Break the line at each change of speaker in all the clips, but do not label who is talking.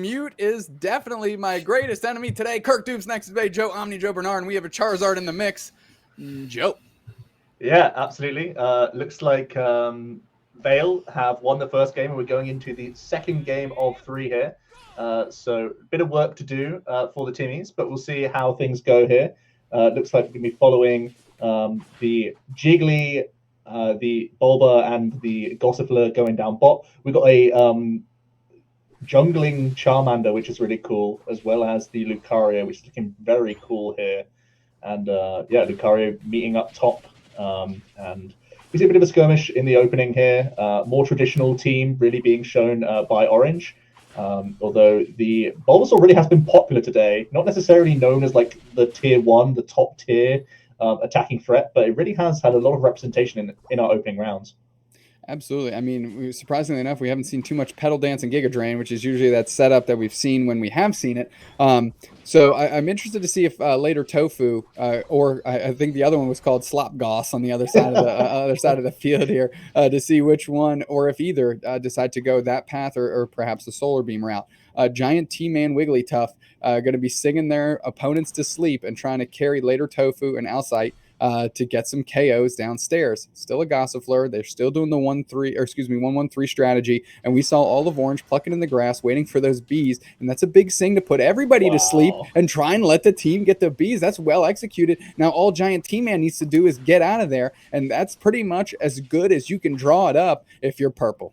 Mute is definitely my greatest enemy today. Kirk, doobsnax, Dubé, Joe, OmniJoe, Bernard, and we have a Charizard in the mix. Joe.
Yeah, absolutely. Looks like VAIL have won the first game, and we're going into the second game of three here. So a bit of work to do for the Timis, but we'll see how things go here. Looks like we're going to be following the Jiggly, the Bulba, and the Gossifleur going down bot. We've got a jungling Charmander, which is really cool, as well as the Lucario, which is looking very cool here. And yeah, Lucario meeting up top. And we see a bit of a skirmish in the opening here. More traditional team really being shown by Orange. Although the Bulbasaur really has been popular today, not necessarily known as like the tier one, the top tier attacking threat, but it really has had a lot of representation in our opening rounds.
Absolutely. I mean, surprisingly enough, we haven't seen too much Pedal Dance and Giga Drain, which is usually that setup that we've seen when we have seen it. So I'm interested to see if later Tofu, or I think the other one was called Slop Goss on the other side of the other side of the field here, to see which one, or if either decide to go that path or perhaps the Solar Beam route. Giant T-Man Wigglytuff going to be singing their opponents to sleep and trying to carry later Tofu and Alcite to get some KOs downstairs. Still a Gossifleur. They're still doing the 1-1-3 strategy. And we saw all of Orange plucking in the grass, waiting for those bees. And that's a big thing to put everybody to sleep and try and let the team get the bees. That's well executed. Now, all Giant T-Man needs to do is get out of there. And that's pretty much as good as you can draw it up if you're purple.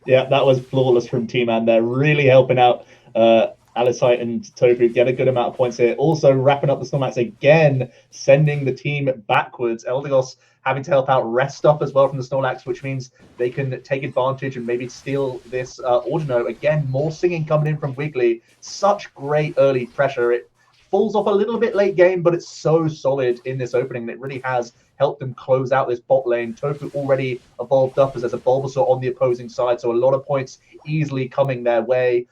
Yeah, that was flawless from T-Man. They're really helping out Alicite and Tofu get a good amount of points here. Also wrapping up the Snorlax again, sending the team backwards. Eldegoss having to help out rest up as well from the Snorlax, which means they can take advantage and maybe steal this Ordino. Again, more singing coming in from Wiggly. Such great early pressure. It falls off a little bit late game, but it's so solid in this opening that it really has helped them close out this bot lane. Tofu already evolved up as there's a Bulbasaur on the opposing side, so a lot of points easily coming their way.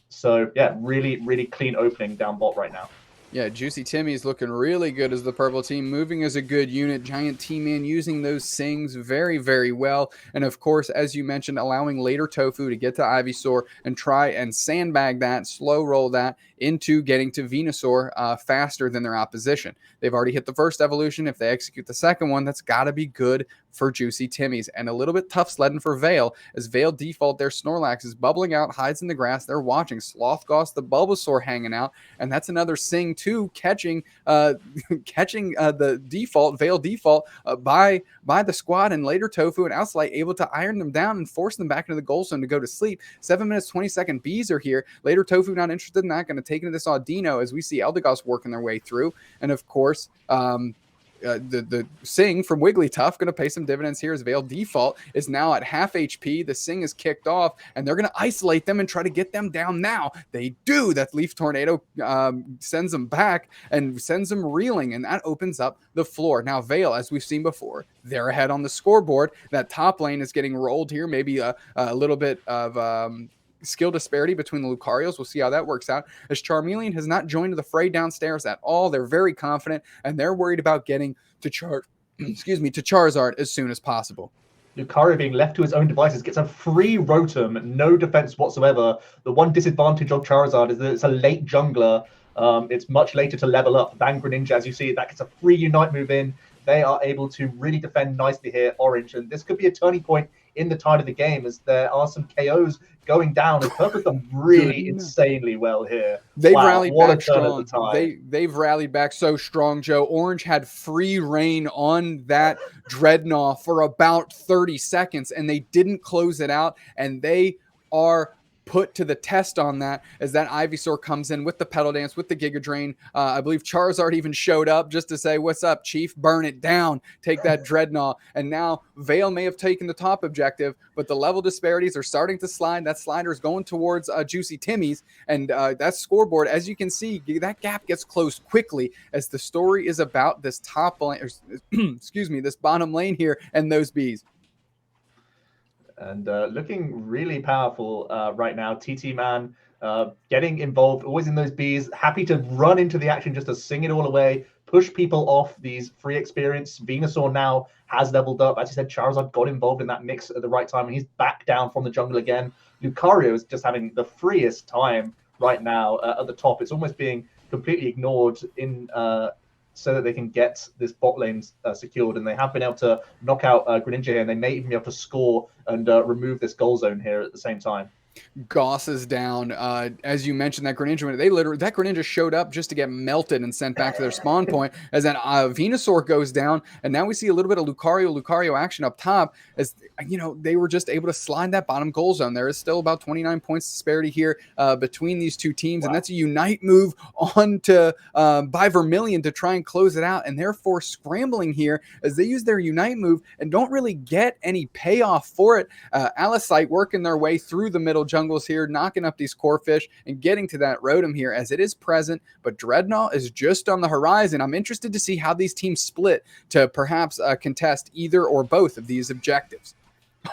So yeah, really, really clean opening down bot right now.
Yeah, Juicy Timmy's looking really good as the purple team, moving as a good unit. Giant T-Man using those sings very, very well. And of course, as you mentioned, allowing later Tofu to get to Ivysaur and try and sandbag that, slow roll that into getting to Venusaur faster than their opposition. They've already hit the first evolution. If they execute the second one, that's got to be good for Juicy Timmy's. And a little bit tough sledding for VAIL, as VAIL default their Snorlax is bubbling out, hides in the grass. They're watching Slothgoss the Bulbasaur hanging out, and that's another sing too, catching the default VAIL default by the squad, and later Tofu and Alcite able to iron them down and force them back into the goal zone to go to sleep. 7 minutes 20-second bees are here. Later Tofu not interested in that, going to take into this Audino as we see Eldegoss working their way through, and of course the Sing from Wigglytuff going to pay some dividends here as VAIL default is now at half HP. The Sing is kicked off, and they're going to isolate them and try to get them down now. They do. That Leaf Tornado sends them back and sends them reeling, and that opens up the floor. Now, VAIL, as we've seen before, they're ahead on the scoreboard. That top lane is getting rolled here, maybe a little bit of skill disparity between the Lucarios. We'll see how that works out, as Charmeleon has not joined the fray downstairs at all. They're very confident, and they're worried about getting to Charizard as soon as possible.
Lucario being left to his own devices gets a free Rotom, no defense whatsoever. The one disadvantage of Charizard is that it's a late jungler. It's much later to level up. Bang Greninja, as you see, that gets a free Unite move in. They are able to really defend nicely here, Orange, and this could be a turning point in the tide of the game, as there are some KOs going down. And Kirk has done really insanely well here.
They've rallied back strong. They've rallied back so strong, Joe. Orange had free reign on that Dreadnought for about 30 seconds, and they didn't close it out, and they are put to the test on that, as that Ivysaur comes in with the Pedal Dance, with the Giga Drain. I believe Charizard even showed up just to say, "What's up, Chief? Burn it down. Take that Dreadnought." And now VAIL may have taken the top objective, but the level disparities are starting to slide. That slider is going towards Juicy Timmy's, and that scoreboard, as you can see, that gap gets closed quickly, as the story is about this top lane, this bottom lane here, and those bees.
And looking really powerful right now. TT Man getting involved, always in those Bs, happy to run into the action just to sing it all away, push people off these free experience. Venusaur now has leveled up. As you said, Charizard got involved in that mix at the right time, and he's back down from the jungle again. Lucario is just having the freest time right now at the top. It's almost being completely ignored in so that they can get this bot lane secured, and they have been able to knock out Greninja here, and they may even be able to score and remove this goal zone here at the same time.
Goss is down. As you mentioned, that Greninja showed up just to get melted and sent back to their spawn point. As then Venusaur goes down, and now we see a little bit of Lucario action up top. As you know, they were just able to slide that bottom goal zone. There is still about 29 points disparity here between these two teams, and that's a Unite move on to by Vermilion to try and close it out, and therefore scrambling here as they use their Unite move and don't really get any payoff for it. Alicite working their way through the middle jungles here, knocking up these core fish and getting to that Rotom here as it is present, but Dreadnought is just on the horizon. I'm interested to see how these teams split to perhaps contest either or both of these objectives.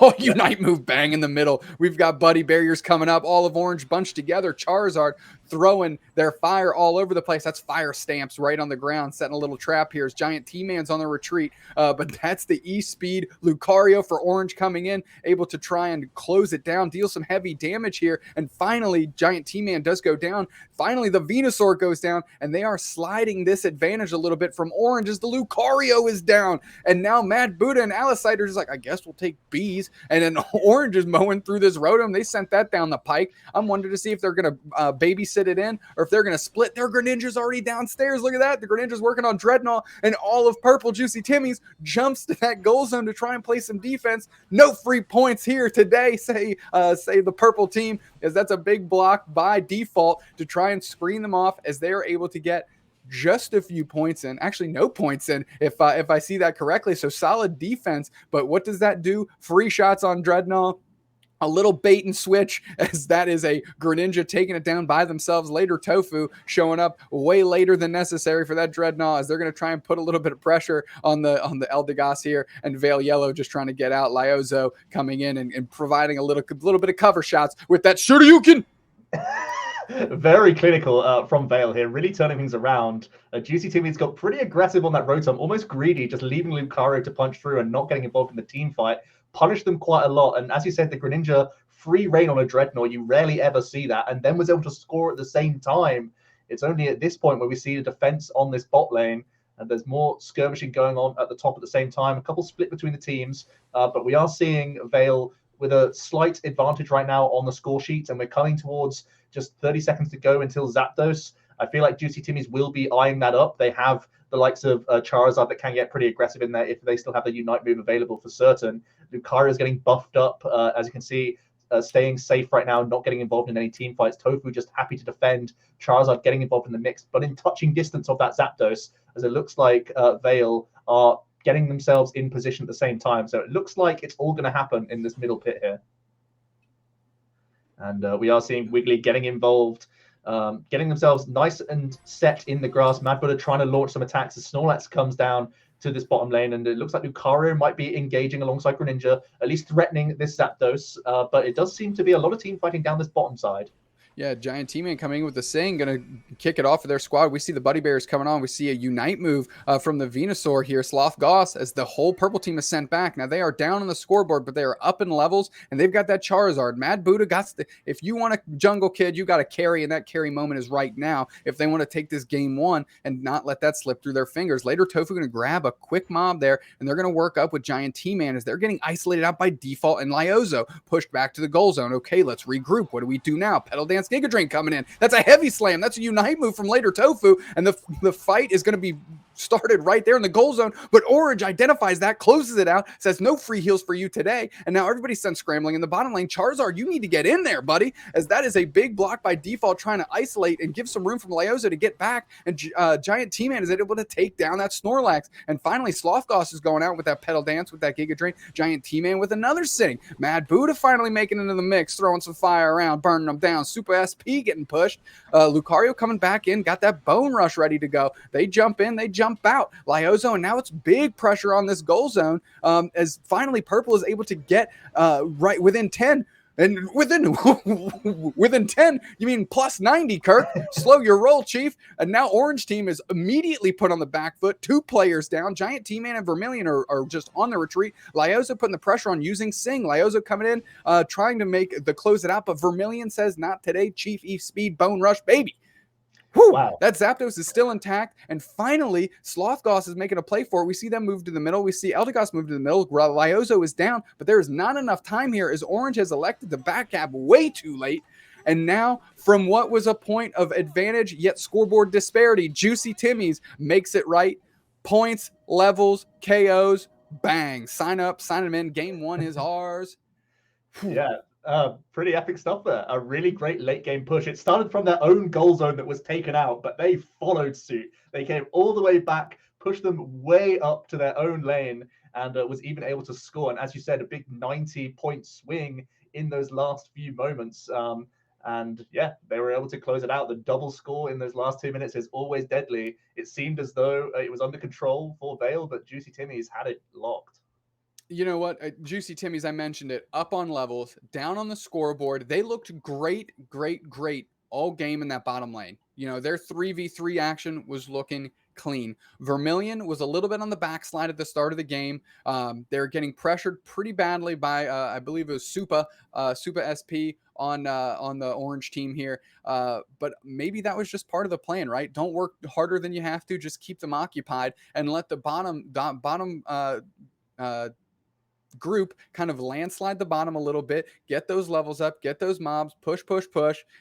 Oh, Unite move bang in the middle. We've got Buddy Barriers coming up, all of orange bunched together. Charizard throwing their fire all over the place. That's fire stamps right on the ground, setting a little trap here as Giant T-Man's on the retreat. But that's the E-Speed Lucario for orange coming in, able to try and close it down, deal some heavy damage here. And finally, Giant T-Man does go down. Finally, the Venusaur goes down, and they are sliding this advantage a little bit from orange as the Lucario is down. And now Mad Buddha and Alicite are just like, I guess we'll take B's. And then orange is mowing through this Rotom. They sent that down the pike. I'm wondering to see if they're going to babysit it in or if they're going to split. Their Greninja's already downstairs. Look at that. The Greninja's working on Dreadnought, and all of Purple Juicy Timmy's jumps to that goal zone to try and play some defense. No free points here today, say the purple team, as that's a big block by default to try and screen them off as they are able to get just a few points in, actually no points in if I see that correctly. So solid defense, but what does that do? Free shots on Dreadnought, a little bait and switch, as that is a Greninja taking it down by themselves. Later Tofu showing up way later than necessary for that Dreadnought, as they're going to try and put a little bit of pressure on the Eldegoss here, and Veil Yellow just trying to get out. Lyozo coming in and providing a little bit of cover shots with that Shoryuken.
Very clinical from Veil here, really turning things around. Juicy Timmy's got pretty aggressive on that Rotom, almost greedy, just leaving Lucario to punch through and not getting involved in the team fight. Punished them quite a lot. And as you said, the Greninja free reign on a Dreadnought, you rarely ever see that, and then was able to score at the same time. It's only at this point where we see the defense on this bot lane, and there's more skirmishing going on at the top at the same time. A couple split between the teams, but we are seeing Veil with a slight advantage right now on the score sheet, and we're coming towards just 30 seconds to go until Zapdos. I feel like Juicy Timmy's will be eyeing that up. They have the likes of Charizard that can get pretty aggressive in there if they still have the Unite move available for certain. Lucario is getting buffed up, as you can see, staying safe right now, not getting involved in any team fights. Tofu just happy to defend. Charizard getting involved in the mix, but in touching distance of that Zapdos, as it looks like Veil are getting themselves in position at the same time. So it looks like it's all going to happen in this middle pit here. And we are seeing Wiggly getting involved, getting themselves nice and set in the grass. Mad Buddha trying to launch some attacks as Snorlax comes down to this bottom lane, and it looks like Lucario might be engaging alongside Greninja, at least threatening this Zapdos, but it does seem to be a lot of team fighting down this bottom side.
Yeah, Giant T-Man coming in with the Sing, going to kick it off for their squad. We see the Buddy Bears coming on. We see a Unite move from the Venusaur here, Sloth Goss, as the whole purple team is sent back. Now, they are down on the scoreboard, but they are up in levels, and they've got that Charizard. Mad Buddha got if you want a jungle kid, you got to carry, and that carry moment is right now if they want to take this game one and not let that slip through their fingers. Later, Tofu going to grab a quick mob there, and they're going to work up with Giant T-Man as they're getting isolated out by default, and Lyozo pushed back to the goal zone. Okay, let's regroup. What do we do now? Petal Dance Giga Drain coming in. That's a heavy slam. That's a Unite move from later Tofu, and the fight is going to be started right there in the goal zone, but Orange identifies that, closes it out, says no free heals for you today, and now everybody's sent scrambling in the bottom lane. Charizard, you need to get in there, buddy, as that is a big block by default, trying to isolate and give some room from Lyozo to get back, and Giant T-Man is able to take down that Snorlax, and finally Slothgoss is going out with that Petal Dance with that Giga Drain. Giant T-Man with another Sing. Mad Buddha finally making it into the mix, throwing some fire around, burning them down. Super SP getting pushed. Lucario coming back in, got that Bone Rush ready to go. They jump in, they jump out. Lyozo, and now it's big pressure on this goal zone as finally Purple is able to get right within 10. And within 10, you mean plus 90, Kirk. Slow your roll, Chief. And now Orange team is immediately put on the back foot. 2 players down. Giant T-Man and Vermilion are just on the retreat. Lyozo putting the pressure on using Sing. Lyozo coming in, trying to make the close it out, but Vermilion says, not today, Chief. Speed, Bone Rush, baby. Whew, wow. That Zapdos is still intact. And finally, Slothgoss is making a play for it. We see them move to the middle. We see Eldegoss move to the middle. Lyozo is down, but there is not enough time here as Orange has elected the back gap way too late. And now, from what was a point of advantage, yet scoreboard disparity, Juicy Timmy's makes it right. Points, levels, KOs, bang. Sign up, sign them in. Game 1 is ours.
Yeah. Pretty epic stuff there. A really great late game push. It started from their own goal zone that was taken out, but they followed suit. They came all the way back, pushed them way up to their own lane, and was even able to score. And as you said, a big 90-point swing in those last few moments. And yeah, they were able to close it out. The double score in those last 2 minutes is always deadly. It seemed as though it was under control for VAIL, but Juicy Timmy's had it locked.
You know what? Juicy Timmy's, I mentioned it, up on levels, down on the scoreboard. They looked great all game in that bottom lane. You know, their 3v3 action was looking clean. Vermilion was a little bit on the backslide at the start of the game. They're getting pressured pretty badly by, I believe it was Supa SP on the Orange team here. But maybe that was just part of the plan, right? Don't work harder than you have to. Just keep them occupied and let the bottom group kind of landslide the bottom a little bit, get those levels up, get those mobs, push,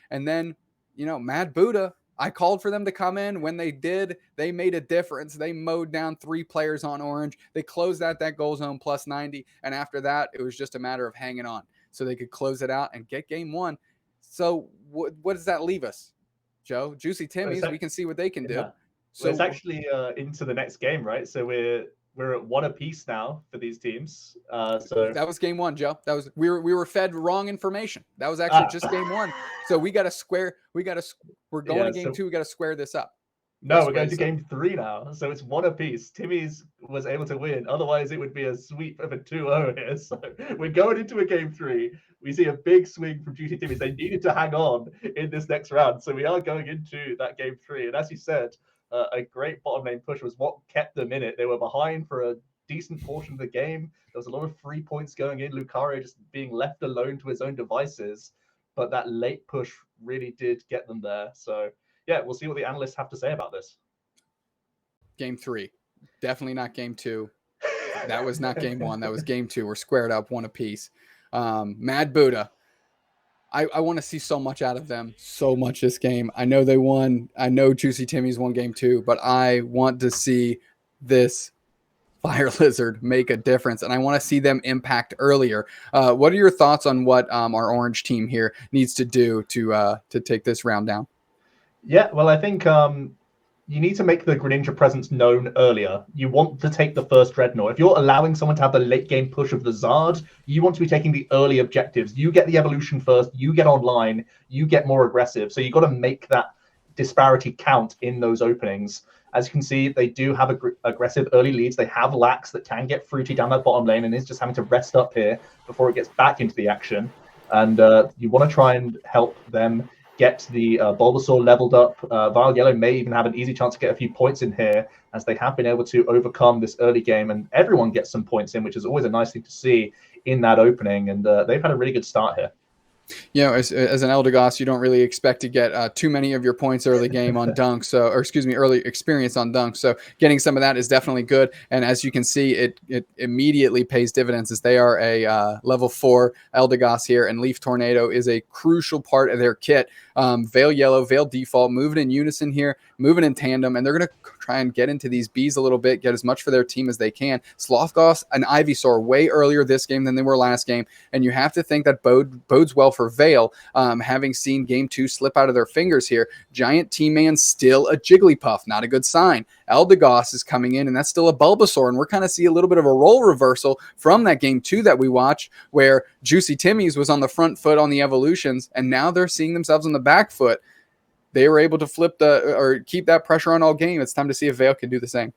and then, you know, Mad Buddha, I called for them to come in. When they did, they made a difference. They mowed down 3 players on Orange. They closed out that goal zone plus 90, and after that, it was just a matter of hanging on so they could close it out and get game 1. So what does that leave us, Joe? Juicy Timmy's, we can see what they can do.
Yeah. So it's actually into the next game, right? So we're at 1 apiece now for these teams. So
that was game 1, Joe. That was we were fed wrong information. That was actually just game 1. So we're going to game 2. We got to square this up.
No, we're going to game 3 now. So it's 1 apiece. Timmy's was able to win. Otherwise, it would be a sweep of a 2-0 here. So we're going into a game 3. We see a big swing from Juicy Timmy's. They needed to hang on in this next round. So we are going into that game 3. And as you said, a great bottom lane push was what kept them in it. They were behind for a decent portion of the game. There was a lot of free points going in. Lucario just being left alone to his own devices. But that late push really did get them there. So yeah, we'll see what the analysts have to say about this.
Game 3. Definitely not game 2. That was not game 1. That was game 2. We're squared up 1 apiece. Mad Buddha. I want to see so much out of them, so much this game. I know they won. I know Juicy Timmy's won game 2, but I want to see this Fire Lizard make a difference, and I want to see them impact earlier. What are your thoughts on what our Orange team here needs to do to take this round down?
Yeah, well, I think you need to make the Greninja presence known earlier. You want to take the first Dreadnought. If you're allowing someone to have the late game push of the Zard, you want to be taking the early objectives. You get the evolution first, you get online, you get more aggressive. So you've got to make that disparity count in those openings. As you can see, they do have aggressive early leads. They have Lax that can get fruity down that bottom lane and is just having to rest up here before it gets back into the action. And you want to try and help them get the Bulbasaur leveled up. VAIL Yellow may even have an easy chance to get a few points in here, as they have been able to overcome this early game, and everyone gets some points in, which is always a nice thing to see in that opening. And they've had a really good start here.
You know, as an Eldegoss, you don't really expect to get too many of your points early game on Dunk, early experience on Dunk. So getting some of that is definitely good. And as you can see, it immediately pays dividends, as they are a level 4 Eldegoss here, and Leaf Tornado is a crucial part of their kit. VAIL Yellow, VAIL Default, moving in unison here, moving in tandem, and they're going to try and get into these Bs a little bit, get as much for their team as they can. Slothgoss and Ivysaur way earlier this game than they were last game, and you have to think that bodes well for VAIL, having seen game 2 slip out of their fingers here. Giant T-Man still a Jigglypuff, not a good sign. Eldegoss is coming in, and that's still a Bulbasaur, and we're kind of see a little bit of a role reversal from that game 2 that we watched, where Juicy Timmy's was on the front foot on the evolutions, and now they're seeing themselves on the back foot. They were able to keep that pressure on all game. It's time to see if VAIL can do the same.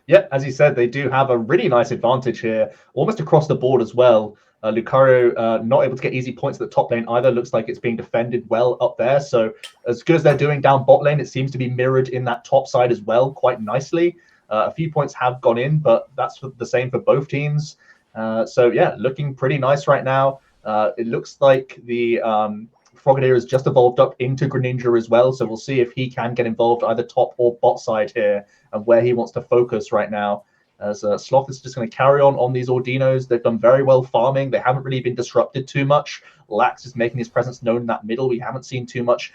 Yeah, as you said, they do have a really nice advantage here, almost across the board as well. Lucario not able to get easy points at the top lane either. Looks like it's being defended well up there. So as good as they're doing down bot lane, it seems to be mirrored in that top side as well quite nicely. A few points have gone in, but that's the same for both teams. So yeah, looking pretty nice right now. It looks like the Frogadier has just evolved up into Greninja as well. So we'll see if he can get involved either top or bot side here and where he wants to focus right now. As Sloth is just going to carry on these Ordinos. They've done very well farming. They haven't really been disrupted too much. Lax is making his presence known in that middle. We haven't seen too much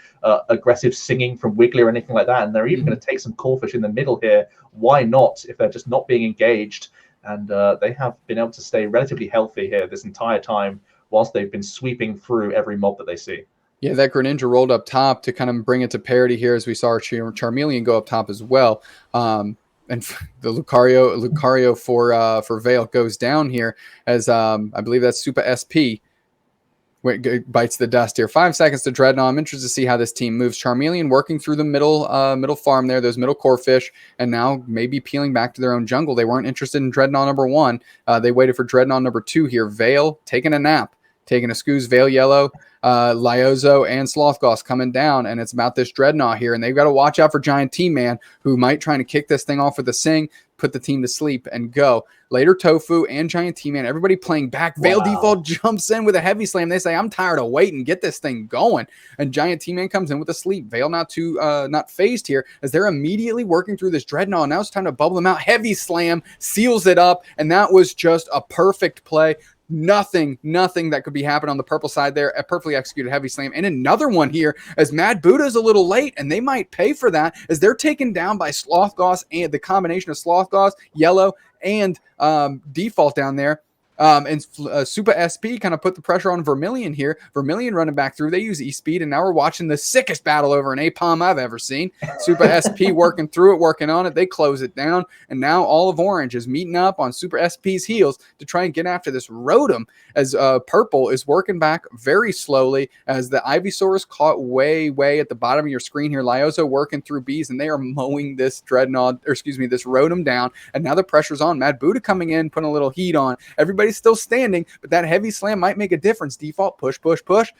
aggressive singing from Wiggly or anything like that. And they're even going to take some Corphish in the middle here. Why not if they're just not being engaged? And they have been able to stay relatively healthy here this entire time whilst they've been sweeping through every mob that they see.
Yeah, that Greninja rolled up top to kind of bring it to parity here as we saw our Charmeleon go up top as well. And the Lucario for VAIL goes down here as I believe that's Super SP bites the dust here. 5 seconds to Dreadnought. I'm interested to see how this team moves. Charmeleon working through the middle farm there, those middle Corphish, and now maybe peeling back to their own jungle. They weren't interested in Dreadnought number 1. They waited for Dreadnought number 2 here. VAIL taking a nap, taking a scooze. VAIL yellow, Lyozo and Slothgoss coming down, and it's about this Dreadnought here, and they've got to watch out for Giant T-Man, who might try to kick this thing off with a sing, put the team to sleep, and go. Later, Tofu and Giant T-Man, everybody playing back. VAIL default jumps in with a heavy slam. They say, I'm tired of waiting. Get this thing going. And Giant T-Man comes in with a sleep. VAIL not phased here as they're immediately working through this Dreadnought. Now it's time to bubble them out. Heavy slam, seals it up, and that was just a perfect play. Nothing that could be happening on the purple side there. A perfectly executed heavy slam. And another one here as Mad Buddha's a little late, and they might pay for that as they're taken down by Slothgoss and the combination of Slothgoss, yellow, and default down there. And Super SP kind of put the pressure on Vermilion here. Vermilion running back through. They use E-Speed, and now we're watching the sickest battle over an APOM I've ever seen. Super SP working through it, working on it. They close it down, and now all of Orange is meeting up on Super SP's heels to try and get after this Rotom as Purple is working back very slowly as the Ivysaur is caught way at the bottom of your screen here. Lyozo working through bees, and they are mowing this this Rotom down, and now the pressure's on. Mad Buddha coming in, putting a little heat on. Everybody's still standing, but that heavy slam might make a difference. Default push. Pushed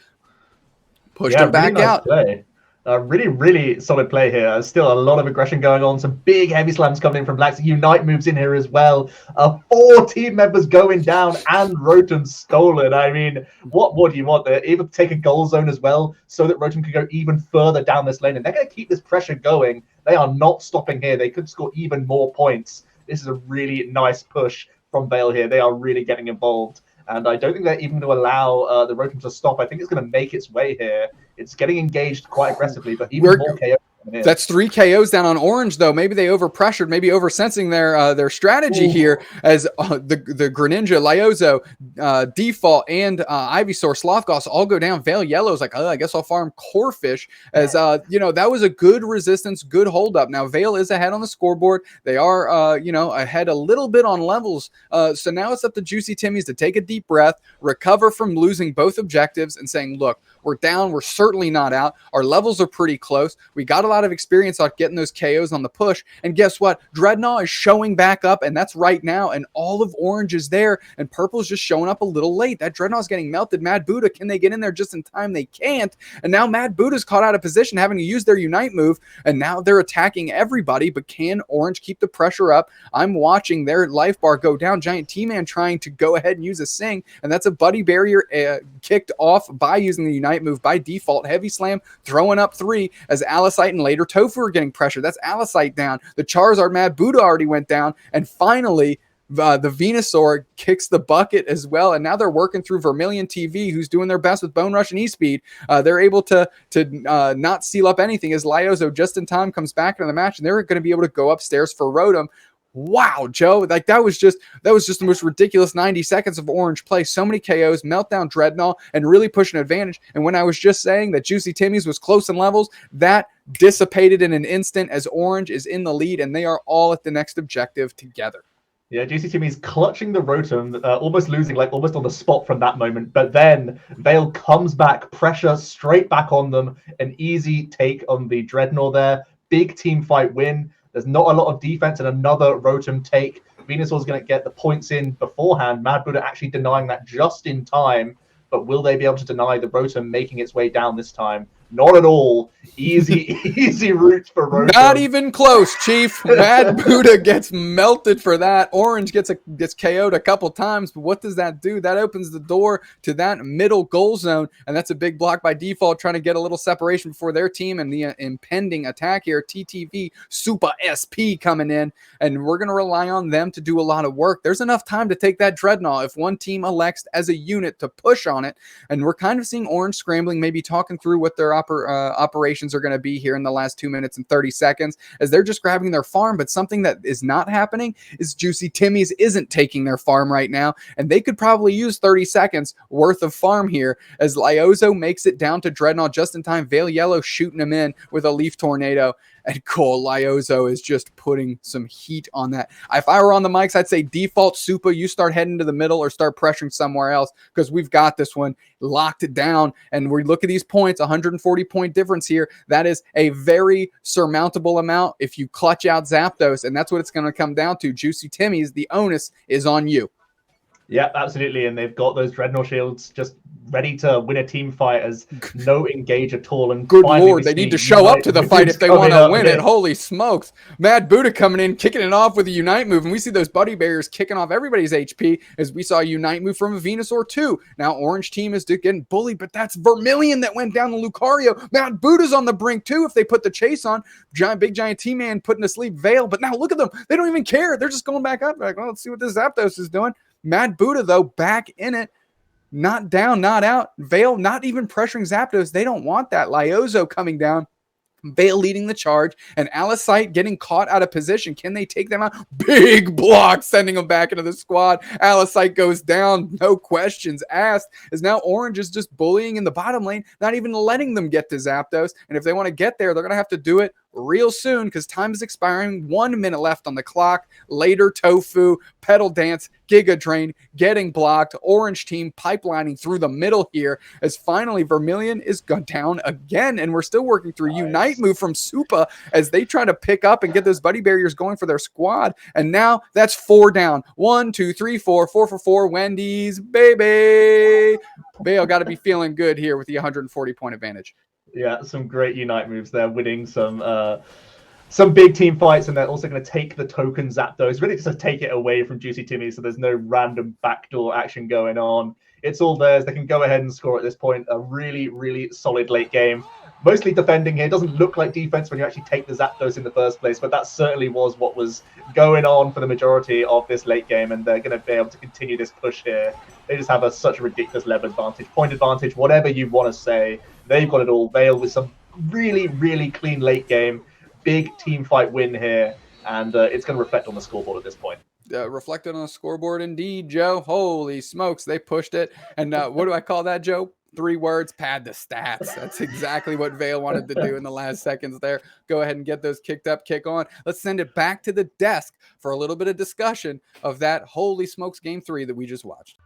him back really out.
Play. Really solid play here. Still a lot of aggression going on. Some big heavy slams coming in from Lax. Unite moves in here as well. 4 team members going down and Rotom stolen. I mean, what more do you want? They're able to take a goal zone as well so that Rotom can go even further down this lane. And they're going to keep this pressure going. They are not stopping here. They could score even more points. This is a really nice push from VAIL here. They are really getting involved. And I don't think they're even going to allow the Rotom to stop. I think it's going to make its way here. It's getting engaged quite aggressively, but even more KO.
That's 3 KOs down on Orange, though. Maybe they overpressured, maybe oversensing their strategy here as the Greninja, Lyozo, Default, and Ivysaur, Slothgoss all go down. VAIL Yellow's like, I guess I'll farm Corphish as, that was a good resistance, good hold up. Now, VAIL is ahead on the scoreboard. They are, ahead a little bit on levels. So now it's up to Juicy Timmy's to take a deep breath, recover from losing both objectives and saying, look, we're down. We're certainly not out. Our levels are pretty close. We got a lot of experience on getting those KOs on the push. And guess what? Dreadnought is showing back up, and that's right now. And all of Orange is there, and Purple's just showing up a little late. That Dreadnought's getting melted. Mad Buddha, can they get in there just in time? They can't. And now Mad Buddha's caught out of position, having to use their Unite move, and now they're attacking everybody. But can Orange keep the pressure up? I'm watching their life bar go down. Giant T-Man trying to go ahead and use a Sing, and that's a buddy barrier kicked off by using the Unite move by default. Heavy slam, throwing up 3 as Alicite and later Tofu are getting pressure. That's Alicite down. The Charizard Mad Buddha already went down, and finally the Venusaur kicks the bucket as well, and now they're working through Vermilion TV, who's doing their best with Bone Rush and E-Speed. They're able to not seal up anything as Lyozo just in time comes back into the match, and they're going to be able to go upstairs for Rotom. Wow, Joe, like that was just the most ridiculous 90 seconds of Orange play. So many KOs, meltdown Dreadnought, and really push an advantage. And when I was just saying that Juicy Timmy's was close in levels, that dissipated in an instant as Orange is in the lead, and they are all at the next objective together.
Yeah, Juicy Timmy's clutching the Rotom, almost losing, almost on the spot from that moment. But then VAIL comes back, pressure straight back on them, an easy take on the Dreadnought there. Big team fight win. There's not a lot of defense and another Rotom take. Venusaur's going to get the points in beforehand. Mad Buddha actually denying that just in time. But will they be able to deny the Rotom making its way down this time? Not at all. Easy route for Rotom.
Not even close, Chief. Mad Buddha gets melted for that. Orange gets KO'd a couple times, but what does that do? That opens the door to that middle goal zone, and that's a big block by default, trying to get a little separation before their team and the impending attack here. TTV Super SP coming in, and we're going to rely on them to do a lot of work. There's enough time to take that Dreadnought if one team elects as a unit to push on it, and we're kind of seeing Orange scrambling, maybe talking through what their operations are going to be here in the last 2 minutes and 30 seconds as they're just grabbing their farm. But something that is not happening is Juicy Timmy's isn't taking their farm right now, and they could probably use 30 seconds worth of farm here as Lyozo makes it down to Dreadnought just in time. Veil Yellow shooting him in with a Leaf Tornado. And cool, Lyozo is just putting some heat on that. If I were on the mics, I'd say default Super, you start heading to the middle or start pressuring somewhere else because we've got this one locked down. And we look at these points, 140-point difference here. That is a very surmountable amount if you clutch out Zapdos, and that's what it's going to come down to. Juicy Timmy's, the onus is on you.
Yeah, absolutely. And they've got those Dreadnought shields just ready to win a team fight as no engage at all. And
good lord, they need to show up to the fight if they want to win it. Holy smokes. Mad Buddha coming in, kicking it off with a Unite move. And we see those buddy barriers kicking off everybody's HP as we saw a Unite move from a Venusaur too. Now Orange team is getting bullied, but that's Vermilion that went down to Lucario. Mad Buddha's on the brink too if they put the chase on. Big Giant T-Man putting to sleep Veil. But now look at them. They don't even care. They're just going back up. Like, well, let's see what this Zapdos is doing. Mad Buddha, though, back in it. Not down, not out. Veil not even pressuring Zapdos. They don't want that. Lyozo coming down. Veil leading the charge. And Alicite getting caught out of position. Can they take them out? Big block sending them back into the squad. Alicite goes down. No questions asked. As now Orange is just bullying in the bottom lane. Not even letting them get to Zapdos. And if they want to get there, they're going to have to do it real soon because time is expiring. 1 minute left on the clock. Later, Tofu, Pedal Dance, Giga Drain getting blocked. Orange team pipelining through the middle here as finally Vermilion is gone down again, and we're still working through Unite move from Supa as they try to pick up and get those buddy barriers going for their squad. And now that's 4 down. 1, 2, 3, 4, 4 for 4. Wendy's, baby. Veil got to be feeling good here with the 140-point advantage.
Yeah, some great Unite moves there, winning some big team fights, and they're also going to take the token Zapdos, really just to take it away from Juicy Timmy, so there's no random backdoor action going on. It's all theirs. They can go ahead and score at this point. A really, really solid late game. Mostly defending here. It doesn't look like defense when you actually take the Zapdos in the first place, but that certainly was what was going on for the majority of this late game, and they're going to be able to continue this push here. They just have such a ridiculous level advantage, point advantage, whatever you want to say. They've got it all. Veil with some really, really clean late game. Big team fight win here, and it's going to reflect on the scoreboard at this point.
Reflected on the scoreboard indeed, Joe. Holy smokes, they pushed it. And what do I call that, Joe? 3 words, pad the stats. That's exactly what Veil wanted to do in the last seconds there. Go ahead and get those kicked up, kick on. Let's send it back to the desk for a little bit of discussion of that holy smokes game 3 that we just watched.